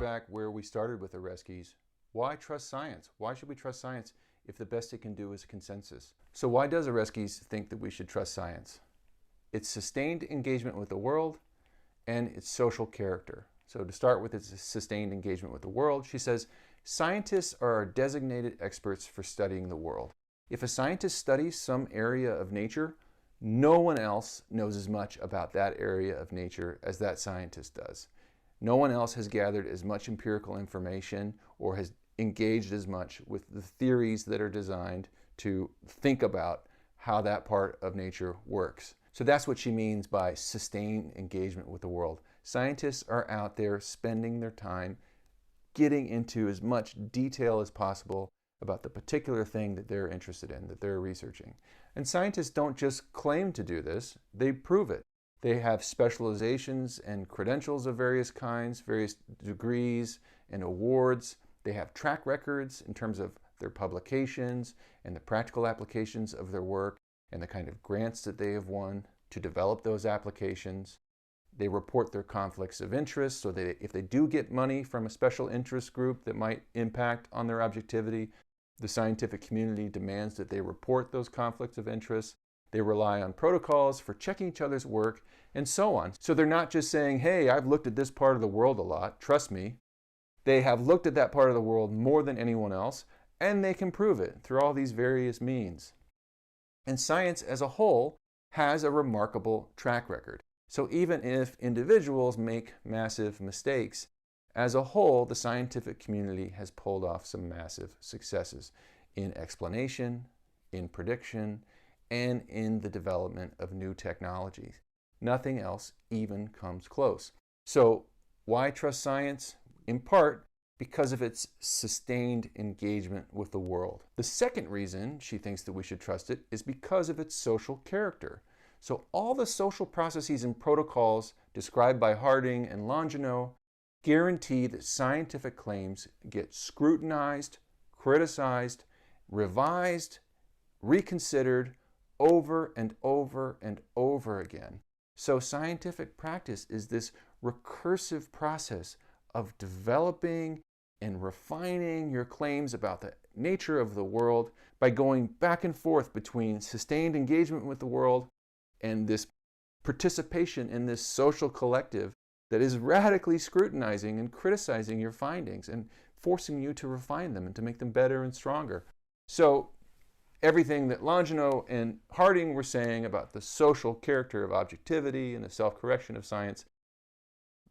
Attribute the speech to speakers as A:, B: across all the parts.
A: back where we started with Oreskes. Why trust science? Why should we trust science if the best it can do is consensus? So why does Oreskes think that we should trust science? It's sustained engagement with the world and its social character. So to start with, its sustained engagement with the world, she says, scientists are designated experts for studying the world. If a scientist studies some area of nature, no one else knows as much about that area of nature as that scientist does. No one else has gathered as much empirical information or has engaged as much with the theories that are designed to think about how that part of nature works. So that's what she means by sustained engagement with the world. Scientists are out there spending their time getting into as much detail as possible about the particular thing that they're interested in, that they're researching. And scientists don't just claim to do this, they prove it. They have specializations and credentials of various kinds, various degrees and awards. They have track records in terms of their publications and the practical applications of their work and the kind of grants that they have won to develop those applications. They report their conflicts of interest so that if they do get money from a special interest group that might impact on their objectivity, the scientific community demands that they report those conflicts of interest. They rely on protocols for checking each other's work and so on. So they're not just saying, hey, I've looked at this part of the world a lot, trust me. They have looked at that part of the world more than anyone else, and they can prove it through all these various means. And science as a whole has a remarkable track record. So even if individuals make massive mistakes, as a whole, the scientific community has pulled off some massive successes in explanation, in prediction, and in the development of new technologies. Nothing else even comes close. So why trust science? In part, because of its sustained engagement with the world. The second reason she thinks that we should trust it is because of its social character. So all the social processes and protocols described by Harding and Longino guarantee that scientific claims get scrutinized, criticized, revised, reconsidered over and over and over again. So scientific practice is this recursive process of developing and refining your claims about the nature of the world by going back and forth between sustained engagement with the world and this participation in this social collective that is radically scrutinizing and criticizing your findings and forcing you to refine them and to make them better and stronger. So everything that Longino and Harding were saying about the social character of objectivity and the self-correction of science,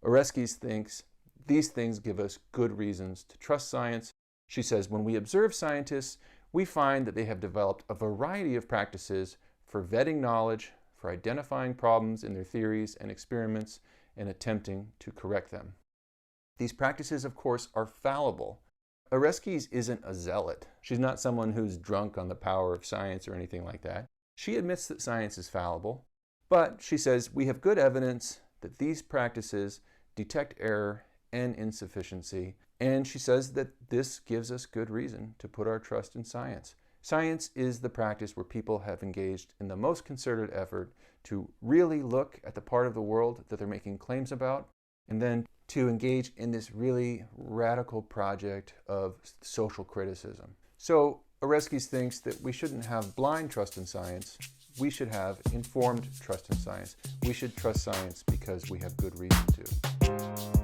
A: Oreskes thinks these things give us good reasons to trust science. She says, when we observe scientists, we find that they have developed a variety of practices for vetting knowledge, for identifying problems in their theories and experiments, and attempting to correct them. These practices, of course, are fallible. Oreskes isn't a zealot. She's not someone who's drunk on the power of science or anything like that. She admits that science is fallible, but she says we have good evidence that these practices detect error and insufficiency, and she says that this gives us good reason to put our trust in science. Science is the practice where people have engaged in the most concerted effort to really look at the part of the world that they're making claims about, and then to engage in this really radical project of social criticism. So Oreskes thinks that we shouldn't have blind trust in science. We should have informed trust in science. We should trust science because we have good reason to.